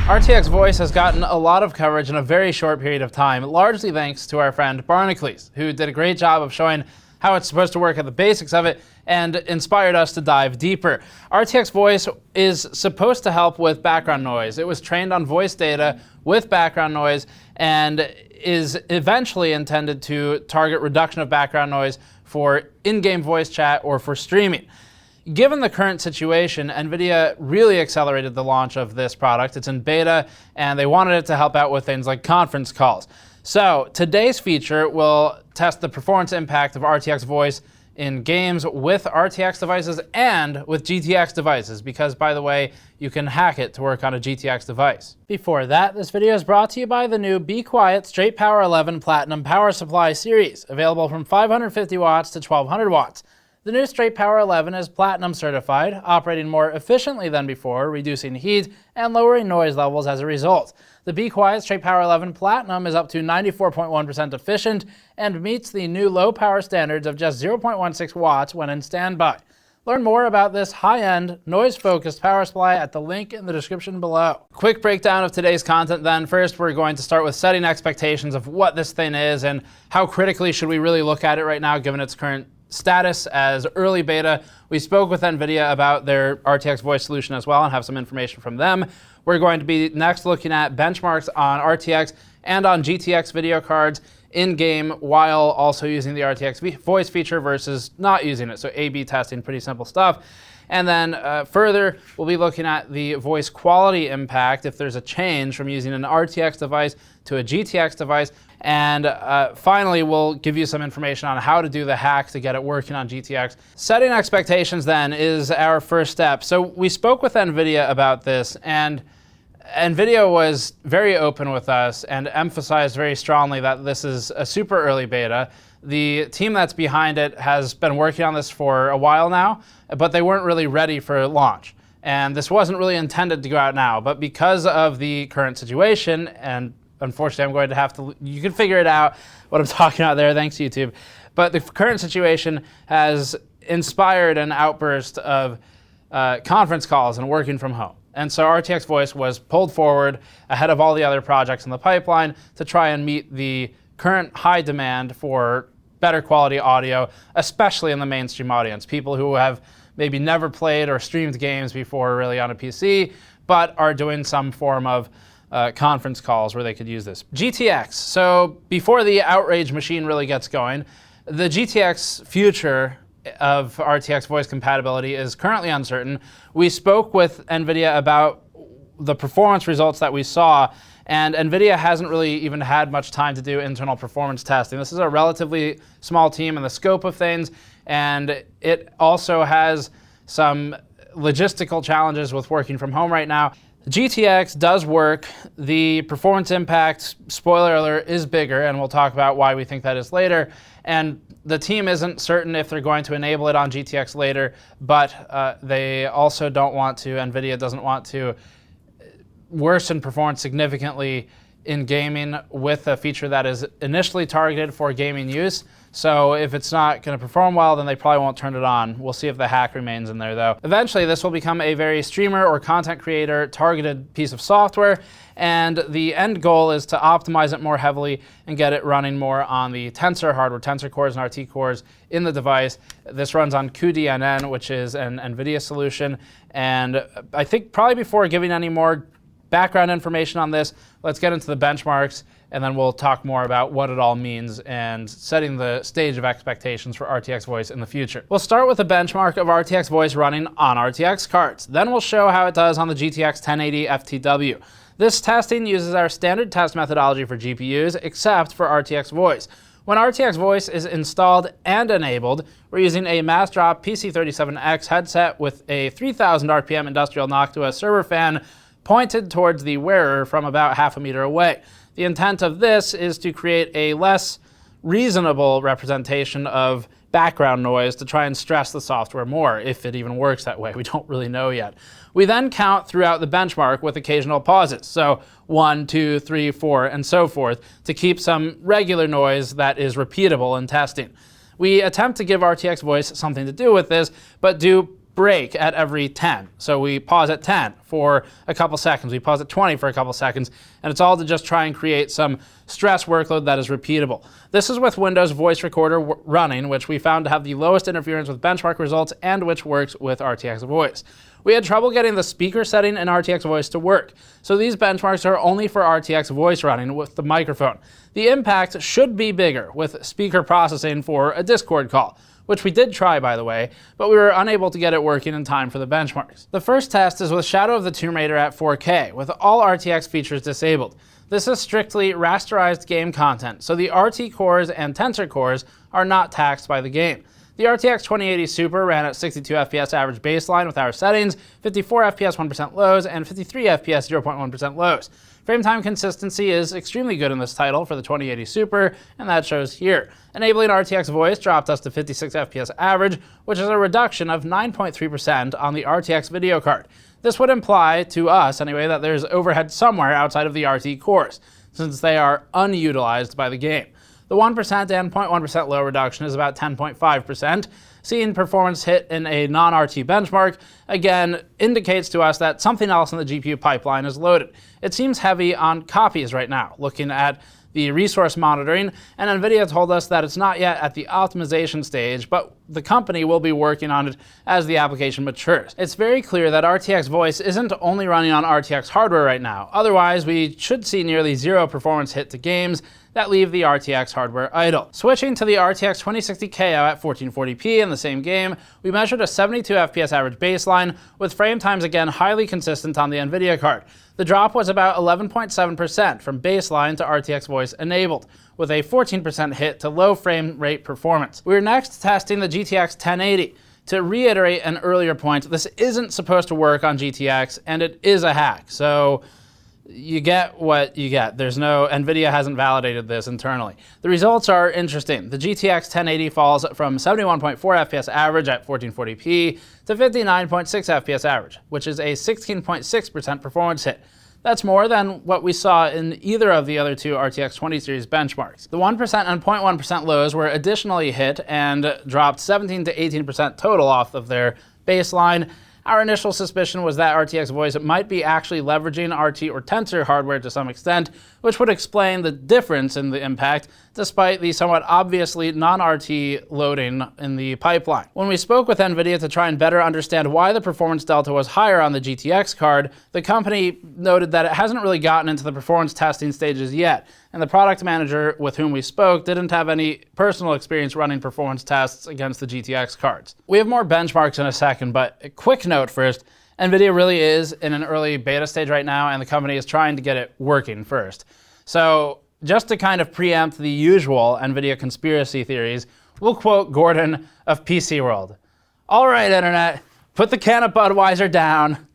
RTX Voice has gotten a lot of coverage in a very short period of time, largely thanks to our friend Barnacles, who did a great job of showing how it's supposed to work at the basics of it and inspired us to dive deeper. RTX Voice is supposed to help with background noise. It was trained on voice data with background noise and is eventually intended to target reduction of background noise for in-game voice chat or for streaming. Given the current situation, NVIDIA really accelerated the launch of this product. It's in beta, and they wanted it to help out with things like conference calls. So today's feature will test the performance impact of RTX Voice in games with RTX devices and with GTX devices, because, by the way, you can hack it to work on a GTX device. Before that, this video is brought to you by the new Be Quiet Straight Power 11 Platinum Power Supply Series, available from 550 watts to 1200 watts. The new Straight Power 11 is Platinum certified, operating more efficiently than before, reducing heat and lowering noise levels as a result. The Be Quiet Straight Power 11 Platinum is up to 94.1% efficient and meets the new low power standards of just 0.16 watts when in standby. Learn more about this high-end, noise-focused power supply at the link in the description below. Quick breakdown of today's content then. First, we're going to start with setting expectations of what this thing is and how critically should we really look at it right now given its current status as early beta. We spoke with NVIDIA about their RTX Voice solution as well and have some information from them. We're going to be next looking at benchmarks on RTX and on GTX video cards in-game while also using the RTX Voice feature versus not using it. So A/B testing, pretty simple stuff. And then further, we'll be looking at the voice quality impact if there's a change from using an RTX device to a GTX device. And finally, we'll give you some information on how to do the hack to get it working on GTX. Setting expectations then is our first step. So we spoke with NVIDIA about this, and NVIDIA was very open with us and emphasized very strongly that this is a super early beta. The team that's behind it has been working on this for a while now, but they weren't really ready for launch. And this wasn't really intended to go out now, but because of the current situation, and unfortunately I'm going to have to, you can figure it out what I'm talking about there, thanks YouTube. But the current situation has inspired an outburst of conference calls and working from home. And so RTX Voice was pulled forward ahead of all the other projects in the pipeline to try and meet the current high demand for better quality audio, especially in the mainstream audience. People who have maybe never played or streamed games before really on a PC, but are doing some form of conference calls where they could use this. GTX. So before the outrage machine really gets going, the GTX future of RTX voice compatibility is currently uncertain. We spoke with NVIDIA about the performance results that we saw, and NVIDIA hasn't really even had much time to do internal performance testing. This is a relatively small team in the scope of things, and it also has some logistical challenges with working from home right now. GTX does work. The performance impact, spoiler alert, is bigger, and we'll talk about why we think that is later. And the team isn't certain if they're going to enable it on GTX later, but they also don't want to, NVIDIA doesn't want to worsen performance significantly in gaming with a feature that is initially targeted for gaming use. So if it's not going to perform well, then they probably won't turn it on. We'll see if the hack remains in there though. Eventually this will become a very streamer or content creator targeted piece of software, and the end goal is to optimize it more heavily and get it running more on the Tensor hardware, Tensor cores and RT cores in the device. This runs on cuDNN, which is an NVIDIA solution. And I think probably before giving any more background information on this, let's get into the benchmarks, and then we'll talk more about what it all means and setting the stage of expectations for RTX Voice in the future. We'll start with a benchmark of RTX Voice running on RTX cards. Then we'll show how it does on the GTX 1080 FTW. This testing uses our standard test methodology for GPUs, except for RTX Voice. When RTX Voice is installed and enabled, we're using a mass drop PC37X headset with a 3000 RPM industrial Noctua server fan pointed towards the wearer from about half a meter away. The intent of this is to create a less reasonable representation of background noise to try and stress the software more, if it even works that way. We don't really know yet. We then count throughout the benchmark with occasional pauses. So 1, 2, 3, 4, and so forth to keep some regular noise that is repeatable in testing. We attempt to give RTX Voice something to do with this, but do break at every 10. So we pause at 10 for a couple seconds, we pause at 20 for a couple seconds, and it's all to just try and create some stress workload that is repeatable. This is with Windows Voice Recorder running, which we found to have the lowest interference with benchmark results and which works with RTX Voice. We had trouble getting the speaker setting in RTX Voice to work, so these benchmarks are only for RTX Voice running with the microphone. The impact should be bigger with speaker processing for a Discord call, which we did try, by the way, but we were unable to get it working in time for the benchmarks. The first test is with Shadow of the Tomb Raider at 4K, with all RTX features disabled. This is strictly rasterized game content, so the RT cores and Tensor cores are not taxed by the game. The RTX 2080 Super ran at 62 FPS average baseline with our settings, 54 FPS 1% lows, and 53 FPS 0.1% lows. Frame time consistency is extremely good in this title for the 2080 Super, and that shows here. Enabling RTX Voice dropped us to 56 FPS average, which is a reduction of 9.3% on the RTX video card. This would imply, to us anyway, that there's overhead somewhere outside of the RT cores, since they are unutilized by the game. The 1% and 0.1% low reduction is about 10.5%. Seeing performance hit in a non-RT benchmark, again, indicates to us that something else in the GPU pipeline is loaded. It seems heavy on copies right now, looking at the resource monitoring, and NVIDIA told us that it's not yet at the optimization stage, but the company will be working on it as the application matures. It's very clear that RTX Voice isn't only running on RTX hardware right now. Otherwise, we should see nearly zero performance hit to games that leave the RTX hardware idle. Switching to the RTX 2060 Ko at 1440p in the same game, we measured a 72 FPS average baseline, with frame times again highly consistent on the NVIDIA card. The drop was about 11.7% from baseline to RTX Voice enabled, with a 14% hit to low frame rate performance. We're next testing the GTX 1080. To reiterate an earlier point, this isn't supposed to work on GTX, and it is a hack. So you get what you get. NVIDIA hasn't validated this internally. The results are interesting. The GTX 1080 falls from 71.4 FPS average at 1440p to 59.6 FPS average, which is a 16.6% performance hit. That's more than what we saw in either of the other two RTX 20 series benchmarks. The 1% and 0.1% lows were additionally hit and dropped 17 to 18% total off of their baseline. Our initial suspicion was that RTX Voice might be actually leveraging RT or Tensor hardware to some extent, which would explain the difference in the impact, despite the somewhat obviously non-RT loading in the pipeline. When we spoke with NVIDIA to try and better understand why the performance delta was higher on the GTX card, the company noted that it hasn't really gotten into the performance testing stages yet, and the product manager with whom we spoke didn't have any personal experience running performance tests against the GTX cards. We have more benchmarks in a second, but a quick note first. NVIDIA really is in an early beta stage right now, and the company is trying to get it working first. So just to kind of preempt the usual NVIDIA conspiracy theories, we'll quote Gordon of PC World. "All right, Internet, put the can of Budweiser down.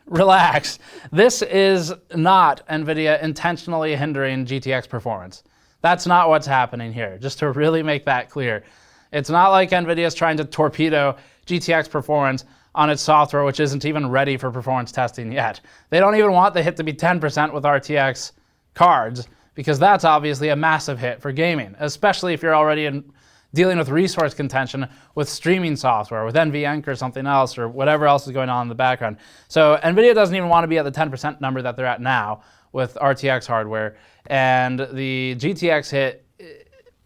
Relax. This is not NVIDIA intentionally hindering GTX performance. That's not what's happening here, just to really make that clear. It's not like NVIDIA is trying to torpedo GTX performance on its software, which isn't even ready for performance testing yet. They don't even want the hit to be 10% with RTX cards, because that's obviously a massive hit for gaming, especially if you're already dealing with resource contention with streaming software, with NVEnc or something else, or whatever else is going on in the background. So NVIDIA doesn't even want to be at the 10% number that they're at now with RTX hardware. And the GTX hit,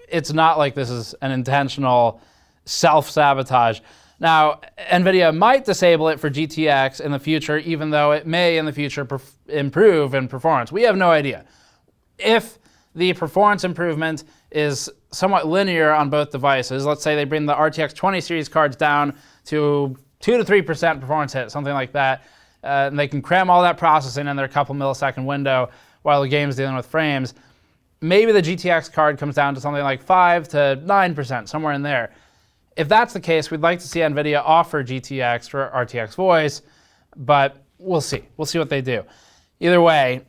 it's not like this is an intentional self-sabotage. Now, NVIDIA might disable it for GTX in the future, even though it may in the future improve in performance. We have no idea. If the performance improvement is somewhat linear on both devices, let's say they bring the RTX 20 series cards down to 2 to 3% performance hit, something like that, and they can cram all that processing in their couple millisecond window while the game's dealing with frames, maybe the GTX card comes down to something like 5 to 9%, somewhere in there. If that's the case, we'd like to see NVIDIA offer GTX for RTX Voice, but we'll see. We'll see what they do. Either way,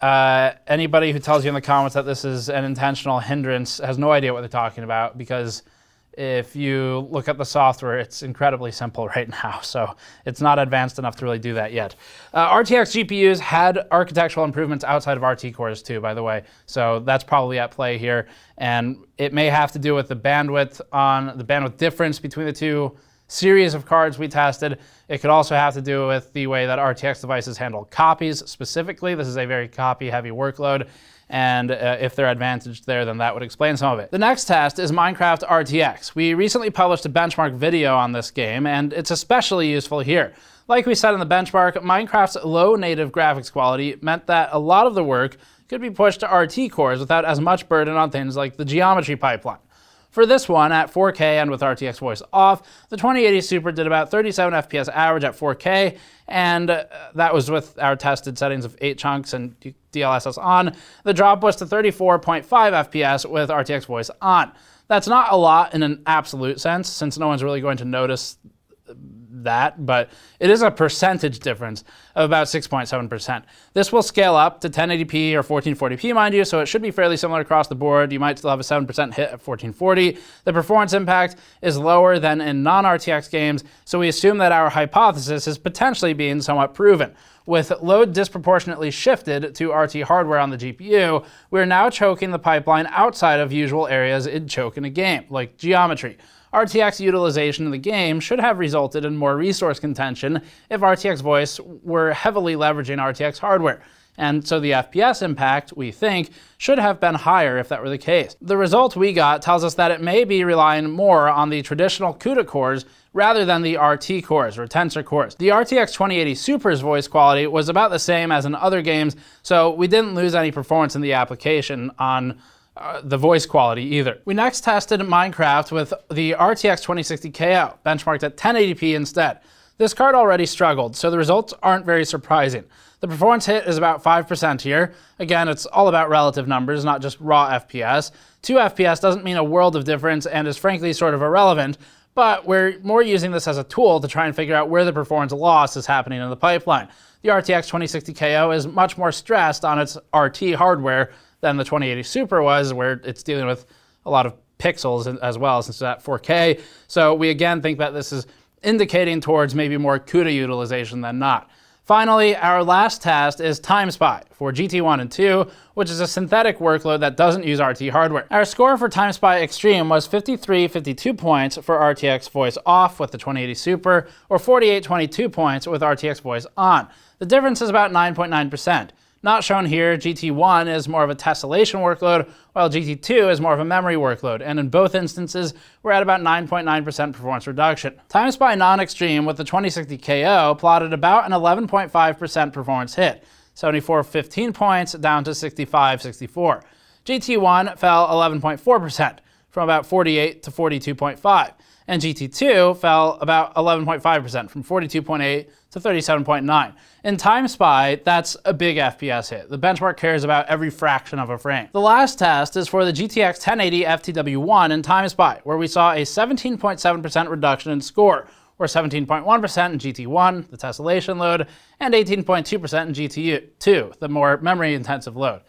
anybody who tells you in the comments that this is an intentional hindrance has no idea what they're talking about, because if you look at the software, it's incredibly simple right now, so it's not advanced enough to really do that yet. RTX GPUs had architectural improvements outside of RT cores too, by the way, so that's probably at play here, and it may have to do with the bandwidth difference between the two series of cards we tested. It could also have to do with the way that RTX devices handle copies specifically. This is a very copy-heavy workload, and if they're advantaged there, then that would explain some of it. The next test is Minecraft RTX. We recently published a benchmark video on this game, and it's especially useful here. Like we said in the benchmark, Minecraft's low native graphics quality meant that a lot of the work could be pushed to RT cores without as much burden on things like the geometry pipeline. For this one, at 4K and with RTX Voice off, the 2080 Super did about 37 FPS average at 4K, and that was with our tested settings of 8 chunks and DLSS on. The drop was to 34.5 FPS with RTX Voice on. That's not a lot in an absolute sense, since no one's really going to notice that, but it is a percentage difference of about 6.7%. This will scale up to 1080p or 1440p, mind you, so it should be fairly similar across the board. You might still have a 7% hit at 1440. The performance impact is lower than in non-RTX games, so we assume that our hypothesis is potentially being somewhat proven. With load disproportionately shifted to RT hardware on the GPU, we're now choking the pipeline outside of usual areas it'd choke in a game, like geometry. RTX utilization in the game should have resulted in more resource contention if RTX Voice were heavily leveraging RTX hardware. And so the FPS impact, we think, should have been higher if that were the case. The result we got tells us that it may be relying more on the traditional CUDA cores rather than the RT cores or tensor cores. The RTX 2080 Super's voice quality was about the same as in other games, so we didn't lose any performance in the application on the voice quality either. We next tested Minecraft with the RTX 2060 KO, benchmarked at 1080p instead. This card already struggled, so the results aren't very surprising. The performance hit is about 5% here. Again, it's all about relative numbers, not just raw FPS. 2 FPS doesn't mean a world of difference and is frankly sort of irrelevant, but we're more using this as a tool to try and figure out where the performance loss is happening in the pipeline. The RTX 2060 KO is much more stressed on its RT hardware than the 2080 Super was, where it's dealing with a lot of pixels as well, since it's at 4K. So we again think that this is indicating towards maybe more CUDA utilization than not. Finally, our last test is TimeSpy for GT1 and 2, which is a synthetic workload that doesn't use RT hardware. Our score for TimeSpy Extreme was 52 points for RTX Voice off with the 2080 Super, or 22 points with RTX Voice on. The difference is about 9.9%. Not shown here, GT1 is more of a tessellation workload, while GT2 is more of a memory workload, and in both instances, we're at about 9.9% performance reduction. TimeSpy non-extreme with the 2060 KO plotted about an 11.5% performance hit, 74.15 points down to 65.64. GT1 fell 11.4%, from about 48 to 42.5, and GT2 fell about 11.5%, from 42.8 to 37.9. In TimeSpy, that's a big FPS hit. The benchmark cares about every fraction of a frame. The last test is for the GTX 1080 FTW1 in TimeSpy, where we saw a 17.7% reduction in score, or 17.1% in GT1, the tessellation load, and 18.2% in GT2, the more memory-intensive load.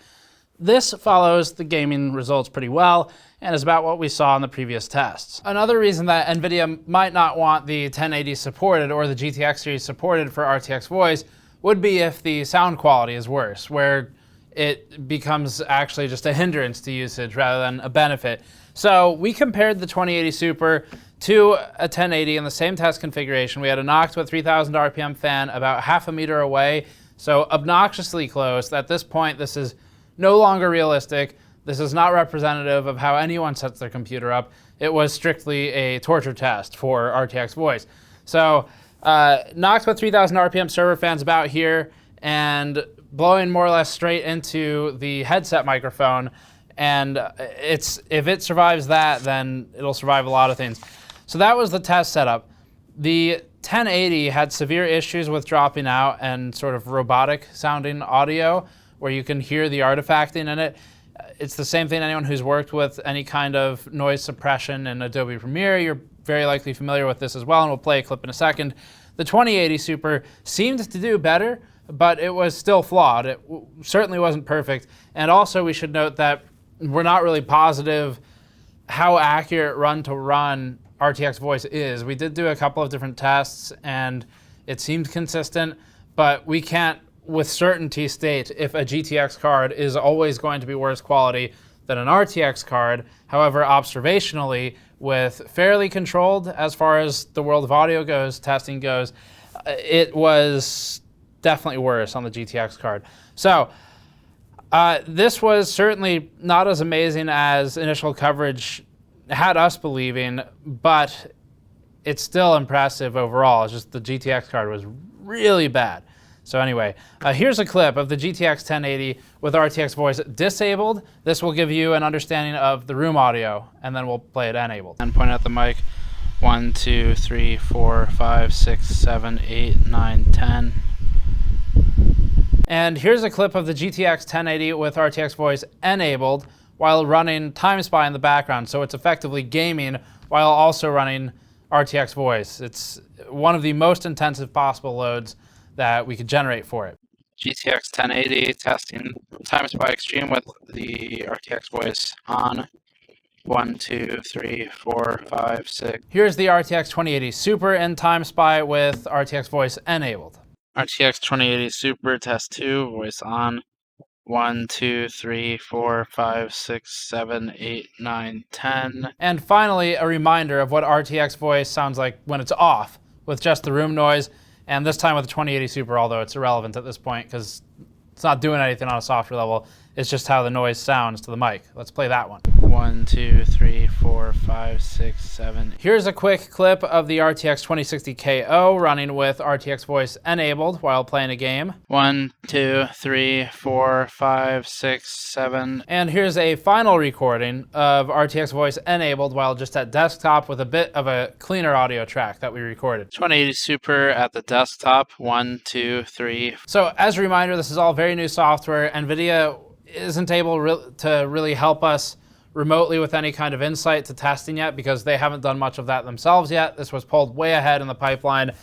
This follows the gaming results pretty well, and is about what we saw in the previous tests. Another reason that NVIDIA might not want the 1080 supported or the GTX series supported for RTX Voice would be if the sound quality is worse, where it becomes actually just a hindrance to usage rather than a benefit. So we compared the 2080 Super to a 1080 in the same test configuration. We had a Noct with 3000 RPM fan about half a meter away, so obnoxiously close. At this point, this is no longer realistic. This is not representative of how anyone sets their computer up. It was strictly a torture test for RTX Voice. So Noct with 3000 RPM server fans about here and blowing more or less straight into the headset microphone. And if it survives that, then it'll survive a lot of things. So that was the test setup. The 1080 had severe issues with dropping out and sort of robotic sounding audio, where you can hear the artifacting in it. It's the same thing. Anyone who's worked with any kind of noise suppression in Adobe Premiere, you're very likely familiar with this as well, and we'll play a clip in a second. The 2080 Super seemed to do better, but it was still flawed. It certainly wasn't perfect. And also we should note that we're not really positive how accurate run-to-run RTX Voice is. We did do a couple of different tests, and it seemed consistent, but we can't with certainty state if a GTX card is always going to be worse quality than an RTX card. However, observationally, with fairly controlled as far as the world of audio goes, testing goes. It was definitely worse on the GTX card. So this was certainly not as amazing as initial coverage had us believing, but it's still impressive overall. It's just the GTX card was really bad. So anyway, here's a clip of the GTX 1080 with RTX Voice disabled. This will give you an understanding of the room audio, and then we'll play it enabled. And point at the mic. 1, 2, 3, 4, 5, 6, 7, 8, 9, 10. And here's a clip of the GTX 1080 with RTX Voice enabled while running TimeSpy in the background. So it's effectively gaming while also running RTX Voice. It's one of the most intensive possible loads that we could generate for it. GTX 1080 testing TimeSpy Extreme with the RTX Voice on. 1, 2, 3, 4, 5, 6. Here's the RTX 2080 Super in TimeSpy with RTX Voice enabled. RTX 2080 Super test 2, voice on. 1, 2, 3, 4, 5, 6, 7, 8, 9, 10. And finally, a reminder of what RTX Voice sounds like when it's off with just the room noise, and this time with the 2080 Super, although it's irrelevant at this point because it's not doing anything on a software level. It's just how the noise sounds to the mic. Let's play that one. 1, 2, 3, 4, 5, 6, 7. Here's a quick clip of the RTX 2060 KO running with RTX Voice enabled while playing a game. 1, 2, 3, 4, 5, 6, 7. And here's a final recording of RTX Voice enabled while just at desktop with a bit of a cleaner audio track that we recorded. 2080 Super at the desktop. 1, 2, 3. So as a reminder, this is all very new software. NVIDIA isn't able to really help us remotely with any kind of insight to testing yet because they haven't done much of that themselves yet. This was pulled way ahead in the pipeline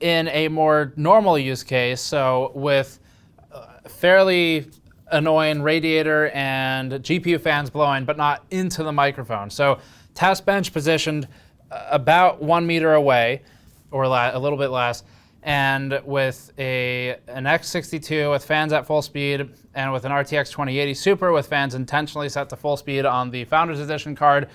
in a more normal use case, so with fairly annoying radiator and GPU fans blowing, but not into the microphone. So test bench positioned about 1 meter away, or a little bit less, and with an X62 with fans at full speed, and with an RTX 2080 Super with fans intentionally set to full speed on the Founders Edition card,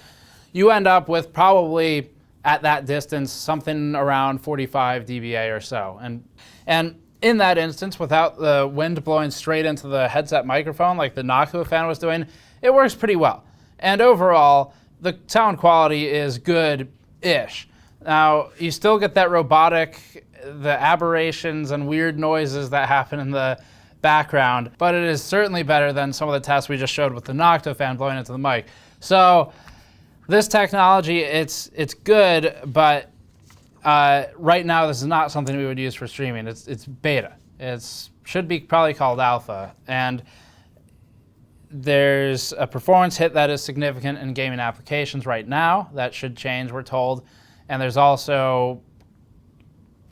you end up with probably, at that distance, something around 45 dBA or so. And in that instance, without the wind blowing straight into the headset microphone like the Naku fan was doing, it works pretty well. And overall, the sound quality is good-ish. Now, you still get that robotic, the aberrations and weird noises that happen in the background, but it is certainly better than some of the tests we just showed with the Nocto fan blowing into the mic. So this technology, it's good, but right now this is not something we would use for streaming. It's beta. It should be probably called alpha, and there's a performance hit that is significant in gaming applications right now. That should change, we're told. And there's also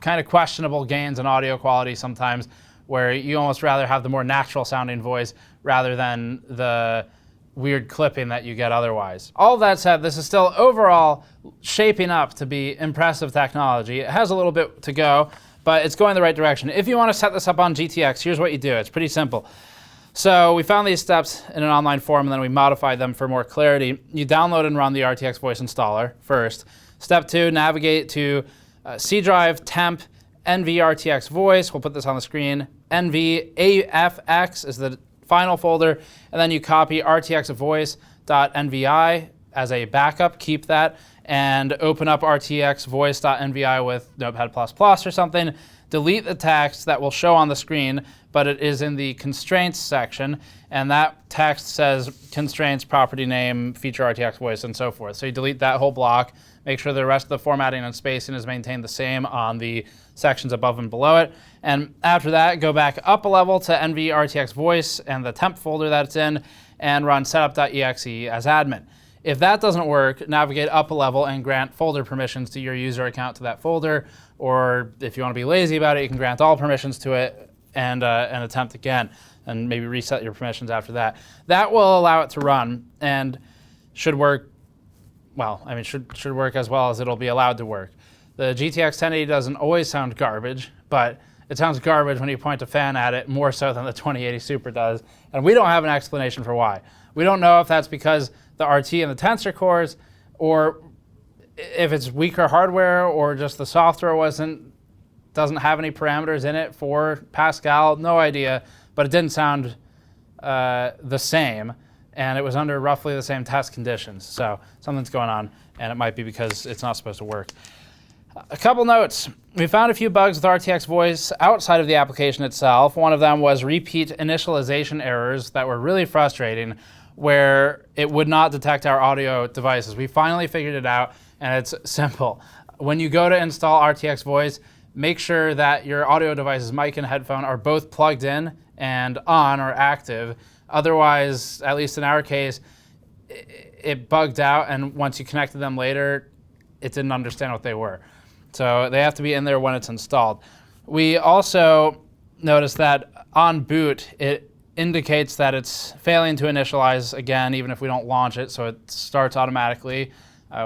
kind of questionable gains in audio quality sometimes, where you almost rather have the more natural sounding voice rather than the weird clipping that you get otherwise. All that said, this is still overall shaping up to be impressive technology. It has a little bit to go, but it's going the right direction. If you want to set this up on GTX, here's what you do. It's pretty simple. So we found these steps in an online forum, and then we modified them for more clarity. You download and run the RTX Voice installer first. Step 2, navigate to C drive, temp, NV RTX Voice. We'll put this on the screen. NV AFX is the final folder, and then you copy RTX Voice.nvi as a backup. Keep that, and open up RTX Voice.nvi with Notepad++ or something. Delete the text that will show on the screen, but it is in the constraints section, and that text says constraints, property name, feature RTX Voice, and so forth. So you delete that whole block. Make sure the rest of the formatting and spacing is maintained the same on the sections above and below it. And after that, go back up a level to NV RTX Voice and the temp folder that it's in, and run setup.exe as admin. If that doesn't work, navigate up a level and grant folder permissions to your user account to that folder, or if you want to be lazy about it, you can grant all permissions to it and attempt again, and maybe reset your permissions after that. That will allow it to run and should work. Well, I mean, should work as well as it'll be allowed to work. The GTX 1080 doesn't always sound garbage, but it sounds garbage when you point a fan at it more so than the 2080 Super does, and we don't have an explanation for why. We don't know if that's because the RT and the tensor cores, or if it's weaker hardware or just the software doesn't have any parameters in it for Pascal, no idea, but it didn't sound the same, and it was under roughly the same test conditions. So something's going on, and it might be because it's not supposed to work. A couple notes. We found a few bugs with RTX Voice outside of the application itself. One of them was repeat initialization errors that were really frustrating, where it would not detect our audio devices. We finally figured it out, and it's simple. When you go to install RTX Voice, make sure that your audio devices, mic and headphone, are both plugged in and on or active. Otherwise, at least in our case, it bugged out, and once you connected them later, it didn't understand what they were. So they have to be in there when it's installed. We also noticed that on boot, it indicates that it's failing to initialize again, even if we don't launch it, so it starts automatically,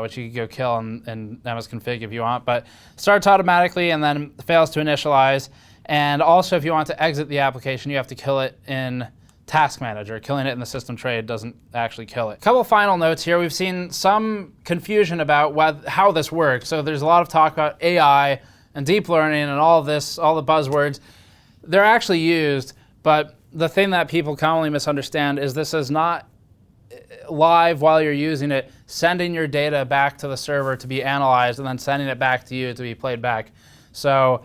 which you can go kill in MS config if you want, but starts automatically and then fails to initialize. And also, if you want to exit the application, you have to kill it in Task Manager. Killing it in the system tray doesn't actually kill it. A couple final notes here. We've seen some confusion about how this works. So there's a lot of talk about AI and deep learning and all of this, all the buzzwords. They're actually used, but the thing that people commonly misunderstand is this is not live while you're using it, sending your data back to the server to be analyzed and then sending it back to you to be played back. So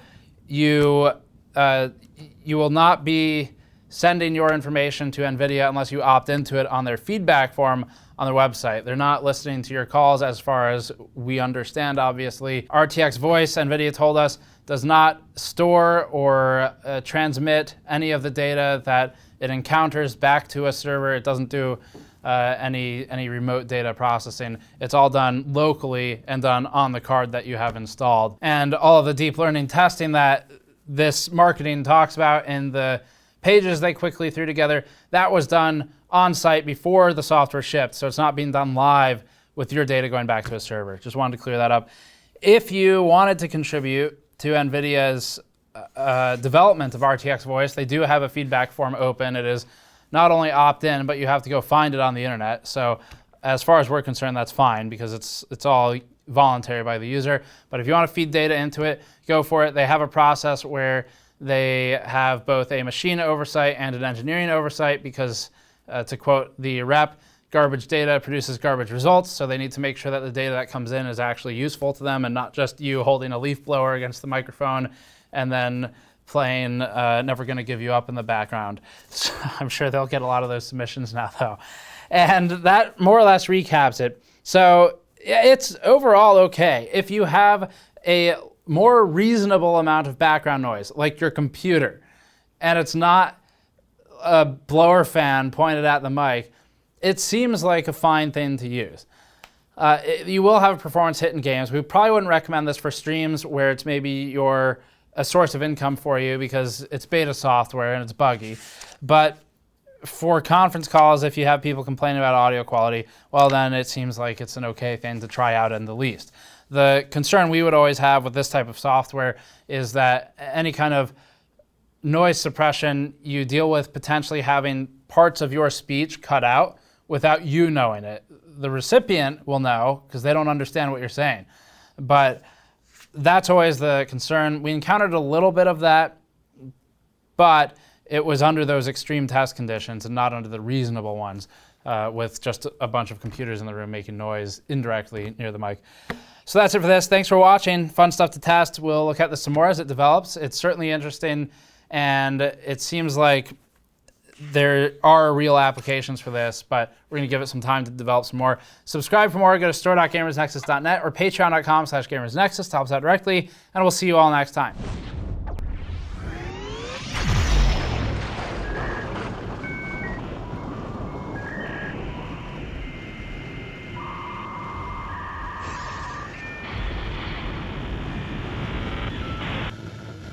you will not be sending your information to NVIDIA unless you opt into it on their feedback form on their website. They're not listening to your calls as far as we understand, obviously. RTX Voice, NVIDIA told us, does not store or transmit any of the data that it encounters back to a server. It doesn't do any remote data processing. It's all done locally and done on the card that you have installed. And all of the deep learning testing that this marketing talks about in the pages they quickly threw together, that was done on site before the software shipped. So it's not being done live with your data going back to a server. Just wanted to clear that up. If you wanted to contribute to NVIDIA's development of RTX Voice, they do have a feedback form open. It is not only opt-in, but you have to go find it on the internet. So as far as we're concerned, that's fine because it's all voluntary by the user. But if you want to feed data into it, go for it. They have a process where they have both a machine oversight and an engineering oversight because, to quote the rep, garbage data produces garbage results. So they need to make sure that the data that comes in is actually useful to them and not just you holding a leaf blower against the microphone and then playing Never Gonna Give You Up in the background. So I'm sure they'll get a lot of those submissions now, though. And that more or less recaps it. So it's overall okay. If you have a more reasonable amount of background noise, like your computer, and it's not a blower fan pointed at the mic, it seems like a fine thing to use. You will have a performance hit in games. We probably wouldn't recommend this for streams where it's maybe a source of income for you because it's beta software and it's buggy. But for conference calls, if you have people complaining about audio quality, well then it seems like it's an okay thing to try out in the least. The concern we would always have with this type of software is that any kind of noise suppression, you deal with potentially having parts of your speech cut out without you knowing it. The recipient will know because they don't understand what you're saying. But that's always the concern. We encountered a little bit of that, but it was under those extreme test conditions and not under the reasonable ones with just a bunch of computers in the room making noise indirectly near the mic. So that's it for this. Thanks for watching. Fun stuff to test. We'll look at this some more as it develops. It's certainly interesting, and it seems like there are real applications for this, but we're going to give it some time to develop some more. Subscribe for more. Go to store.gamersnexus.net or patreon.com/gamersnexus to help us out directly, and we'll see you all next time.